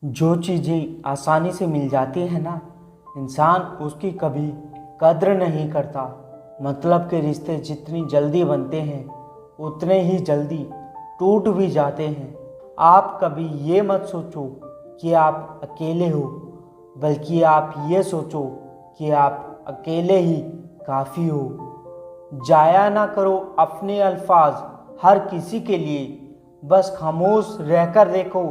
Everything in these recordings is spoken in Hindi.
जो चीज़ें आसानी से मिल जाती हैं ना, इंसान उसकी कभी कद्र नहीं करता। मतलब के रिश्ते जितनी जल्दी बनते हैं उतने ही जल्दी टूट भी जाते हैं। आप कभी ये मत सोचो कि आप अकेले हो, बल्कि आप ये सोचो कि आप अकेले ही काफ़ी हो। जाया ना करो अपने अल्फाज हर किसी के लिए, बस खामोश रहकर देखो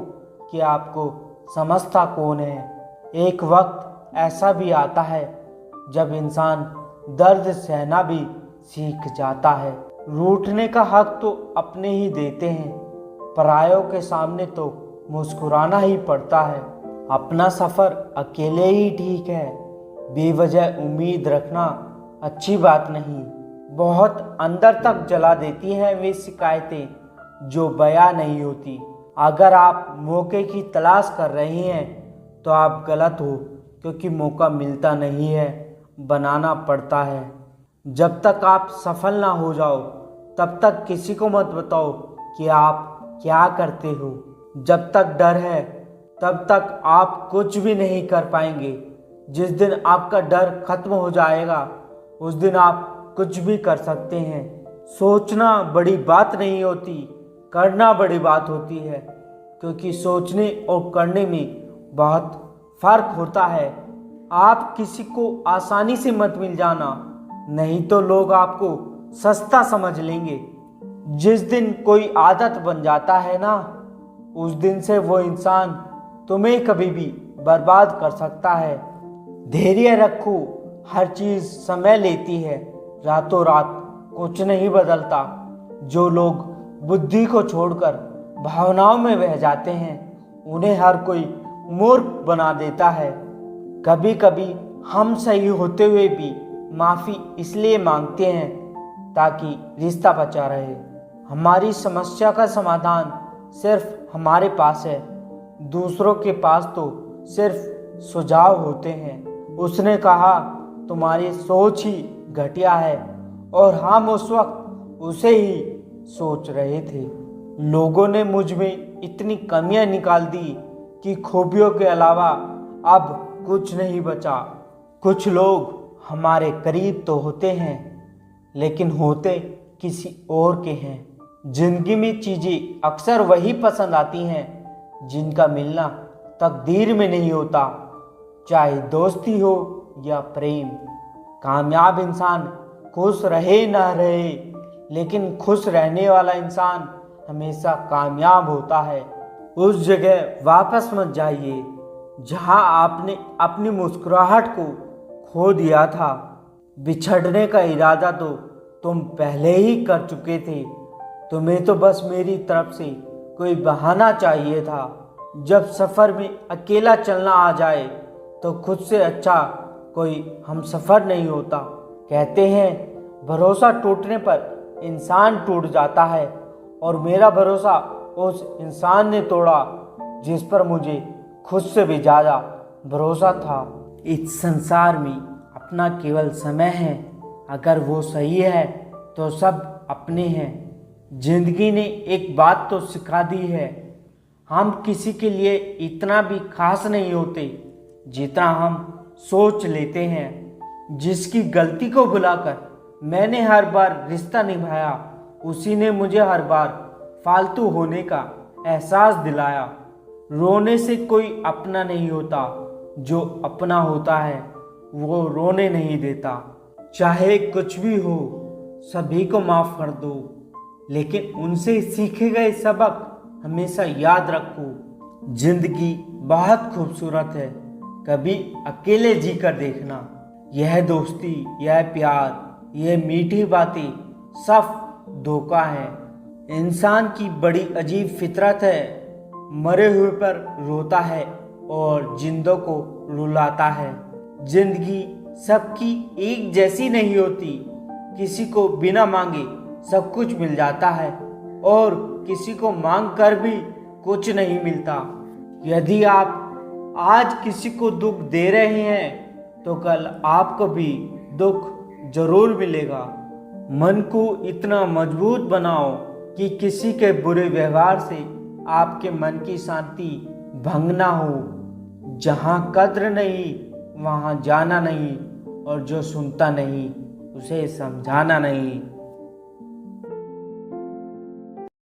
कि आपको समझता कौन है। एक वक्त ऐसा भी आता है जब इंसान दर्द सहना भी सीख जाता है। रूठने का हक तो अपने ही देते हैं, परायों के सामने तो मुस्कुराना ही पड़ता है। अपना सफ़र अकेले ही ठीक है, बेवजह उम्मीद रखना अच्छी बात नहीं। बहुत अंदर तक जला देती हैं वे शिकायतें जो बयां नहीं होती। अगर आप मौके की तलाश कर रहे हैं तो आप गलत हो, क्योंकि मौका मिलता नहीं है, बनाना पड़ता है। जब तक आप सफल ना हो जाओ तब तक किसी को मत बताओ कि आप क्या करते हो। जब तक डर है तब तक आप कुछ भी नहीं कर पाएंगे। जिस दिन आपका डर खत्म हो जाएगा उस दिन आप कुछ भी कर सकते हैं। सोचना बड़ी बात नहीं होती, करना बड़ी बात होती है, क्योंकि सोचने और करने में बहुत फर्क होता है। आप किसी को आसानी से मत मिल जाना, नहीं तो लोग आपको सस्ता समझ लेंगे। जिस दिन कोई आदत बन जाता है ना, उस दिन से वो इंसान तुम्हें कभी भी बर्बाद कर सकता है। धैर्य रखो, हर चीज़ समय लेती है, रातों रात कुछ नहीं बदलता। जो लोग बुद्धि को छोड़कर भावनाओं में बह जाते हैं उन्हें हर कोई मूर्ख बना देता है। कभी कभी हम सही होते हुए भी माफ़ी इसलिए मांगते हैं ताकि रिश्ता बचा रहे। हमारी समस्या का समाधान सिर्फ हमारे पास है, दूसरों के पास तो सिर्फ सुझाव होते हैं। उसने कहा तुम्हारी सोच ही घटिया है, और हम उस वक्त उसे ही सोच रहे थे। लोगों ने मुझ में इतनी कमियां निकाल दी कि खूबियों के अलावा अब कुछ नहीं बचा। कुछ लोग हमारे करीब तो होते हैं, लेकिन होते किसी और के हैं। जिंदगी में चीज़ें अक्सर वही पसंद आती हैं जिनका मिलना तकदीर में नहीं होता, चाहे दोस्ती हो या प्रेम। कामयाब इंसान खुश रहे ना रहे, लेकिन खुश रहने वाला इंसान हमेशा कामयाब होता है। उस जगह वापस मत जाइए जहां आपने अपनी मुस्कुराहट को खो दिया था। बिछड़ने का इरादा तो तुम पहले ही कर चुके थे। तुम्हें तो बस मेरी तरफ से कोई बहाना चाहिए था। जब सफ़र में अकेला चलना आ जाए तो खुद से अच्छा कोई हमसफ़र नहीं होता। कहते हैं भरोसा टूटने पर इंसान टूट जाता है, और मेरा भरोसा उस इंसान ने तोड़ा जिस पर मुझे खुद से भी ज़्यादा भरोसा था। इस संसार में अपना केवल समय है, अगर वो सही है तो सब अपने हैं। जिंदगी ने एक बात तो सिखा दी है, हम किसी के लिए इतना भी खास नहीं होते जितना हम सोच लेते हैं। जिसकी गलती को भुलाकर मैंने हर बार रिश्ता निभाया, उसी ने मुझे हर बार फालतू होने का एहसास दिलाया। रोने से कोई अपना नहीं होता, जो अपना होता है वो रोने नहीं देता। चाहे कुछ भी हो सभी को माफ़ कर दो, लेकिन उनसे सीखे गए सबक हमेशा याद रखो। जिंदगी बहुत खूबसूरत है, कभी अकेले जी कर देखना। यह दोस्ती, यह प्यार, यह मीठी बातें सब धोखा है। इंसान की बड़ी अजीब फितरत है, मरे हुए पर रोता है और जिंदों को रुलाता है। जिंदगी सबकी एक जैसी नहीं होती, किसी को बिना मांगे सब कुछ मिल जाता है और किसी को मांग कर भी कुछ नहीं मिलता। यदि आप आज किसी को दुख दे रहे हैं तो कल आपको भी दुख जरूर मिलेगा। मन को इतना मजबूत बनाओ कि किसी के बुरे व्यवहार से आपके मन की शांति भंग ना हो। जहाँ कद्र नहीं वहाँ जाना नहीं, और जो सुनता नहीं उसे समझाना नहीं।